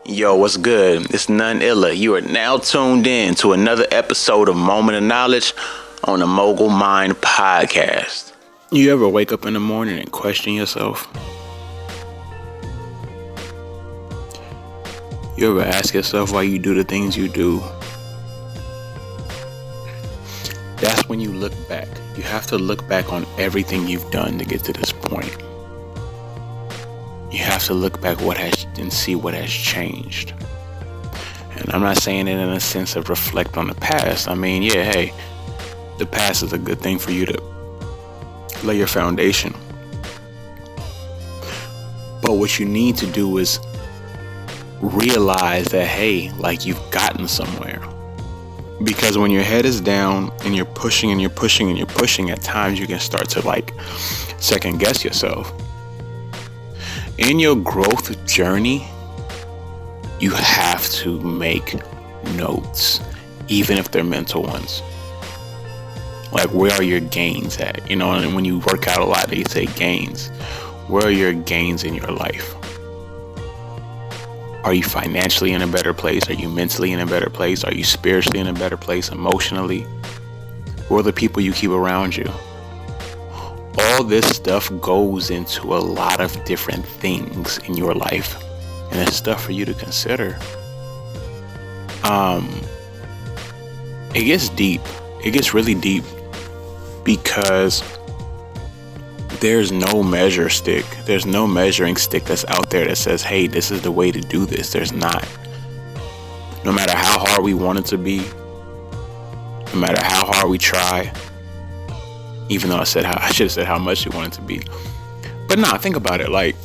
Yo, what's good? It's none iller. You are now tuned in to another episode of Moment of Knowledge on the Mogul Mined podcast. You ever wake up in the morning and question yourself? You ever ask yourself why you do the things you do? That's when you look back. You have to look back on everything you've done to get to this point. You have to look back and see what has changed. And I'm not saying it in a sense of reflect on the past. I mean, yeah, hey, the past is a good thing for you to lay your foundation. But what you need to do is realize that, hey, like you've gotten somewhere. Because when your head is down and you're pushing and you're pushing and you're pushing, at times you can start to like second guess yourself. In your growth journey, you have to make notes, even if they're mental ones. Like, where are your gains at? You know, and when you work out a lot, they say gains. Where are your gains in your life? Are you financially in a better place? Are you mentally in a better place? Are you spiritually in a better place? Emotionally? Who are the people you keep around you? All this stuff goes into a lot of different things in your life, and it's stuff for you to consider. It gets deep. It gets really deep because there's no measure stick. There's no measuring stick that's out there that says, hey, this is the way to do this. There's not. No matter how hard we want it to be, no matter how hard we try, even though I should have said how much you want it to be. But nah, think about it. Like,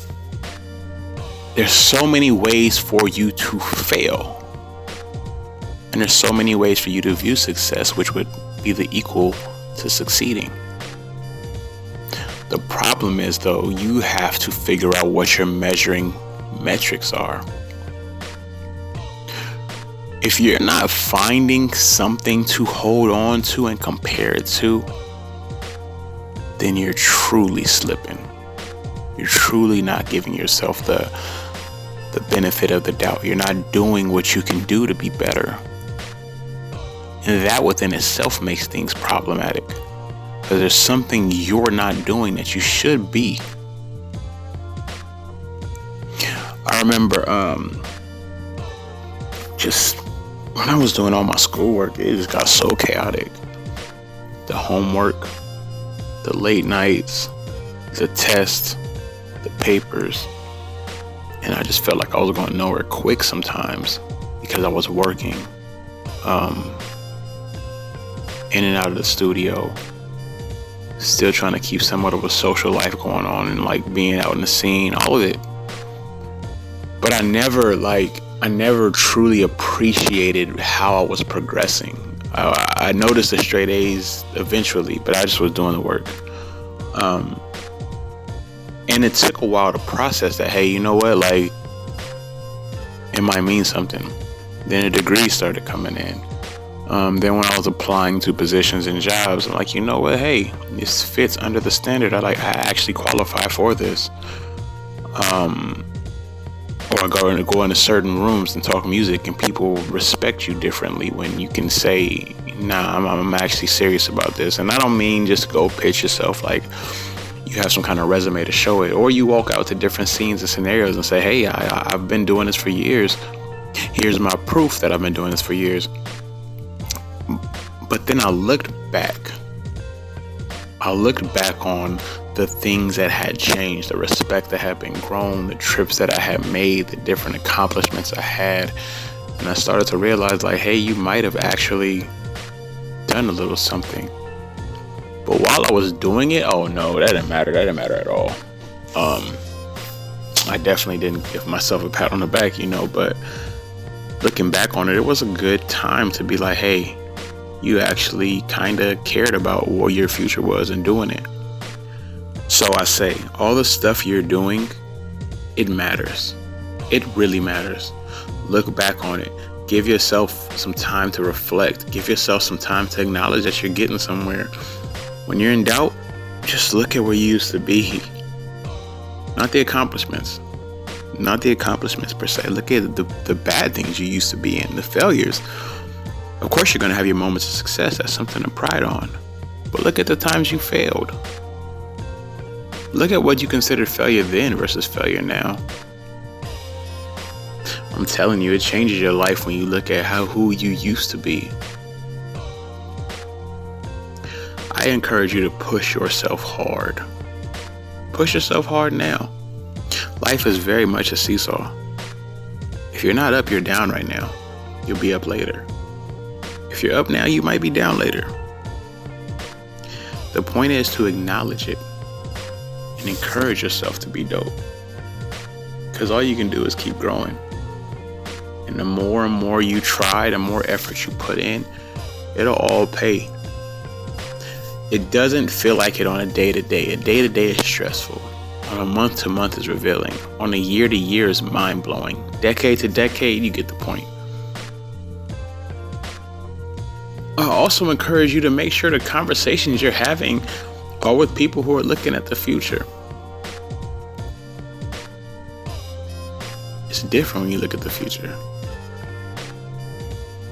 there's so many ways for you to fail. And there's so many ways for you to view success, which would be the equal to succeeding. The problem is, though, you have to figure out what your measuring metrics are. If you're not finding something to hold on to and compare it to, then you're truly slipping. You're truly not giving yourself the benefit of the doubt. You're not doing what you can do to be better. And that within itself makes things problematic. Because there's something you're not doing that you should be. I remember just when I was doing all my schoolwork, it just got so chaotic. The homework, the late nights, the tests, the papers. And I just felt like I was going nowhere quick sometimes because I was working in and out of the studio, still trying to keep somewhat of a social life going on and like being out in the scene, all of it. But I never truly appreciated how I was progressing. I noticed the straight A's eventually, but I just was doing the work. And it took a while to process that, hey, you know what, like, it might mean something. Then a degree started coming in. Then when I was applying to positions and jobs, I'm like, you know what, hey, this fits under the standard. I actually qualify for this. Or I go into certain rooms and talk music, and people respect you differently when you can say, nah, I'm actually serious about this. And I don't mean just go pitch yourself like you have some kind of resume to show it, or you walk out to different scenes and scenarios and say, hey, I've been doing this for years. Here's my proof that I've been doing this for years. But then I looked back on the things that had changed, the respect that had been grown, the trips that I had made, the different accomplishments I had. And I started to realize, like, hey, you might have actually done a little something. But while I was doing it, oh no, that didn't matter. That didn't matter at all. I definitely didn't give myself a pat on the back, but looking back on it, it was a good time to be like, hey, you actually kind of cared about what your future was and doing it. So I say, all the stuff you're doing, it matters. It really matters. Look back on it. Give yourself some time to reflect. Give yourself some time to acknowledge that you're getting somewhere. When you're in doubt, just look at where you used to be. Not the accomplishments. not the accomplishments per se. Look at the bad things you used to be in, the failures. Of course, you're going to have your moments of success. That's something to pride on. But look at the times you failed. Look at what you considered failure then versus failure now. I'm telling you, it changes your life when you look at who you used to be. I encourage you to push yourself hard. Push yourself hard now. Life is very much a seesaw. If you're not up, you're down right now. You'll be up later. If you're up now, you might be down later. The point is to acknowledge it and encourage yourself to be dope. Because all you can do is keep growing. And the more and more you try, the more effort you put in, it'll all pay. It doesn't feel like it on a day-to-day. A day-to-day is stressful. On a month-to-month is revealing. On a year-to-year is mind-blowing. Decade-to-decade, you get the point. I also encourage you to make sure the conversations you're having are with people who are looking at the future. It's different when you look at the future.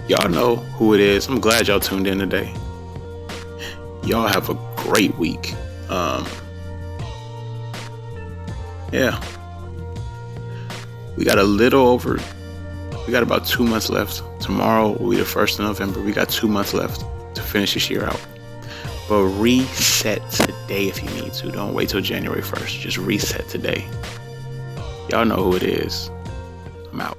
Y'all know who it is. I'm glad y'all tuned in today. Y'all have a great week. Yeah. We got about 2 months left. Tomorrow will be the 1st of November. We got 2 months left to finish this year out. But reset today if you need to. Don't wait till January 1st. Just reset today. Y'all know who it is. I'm out.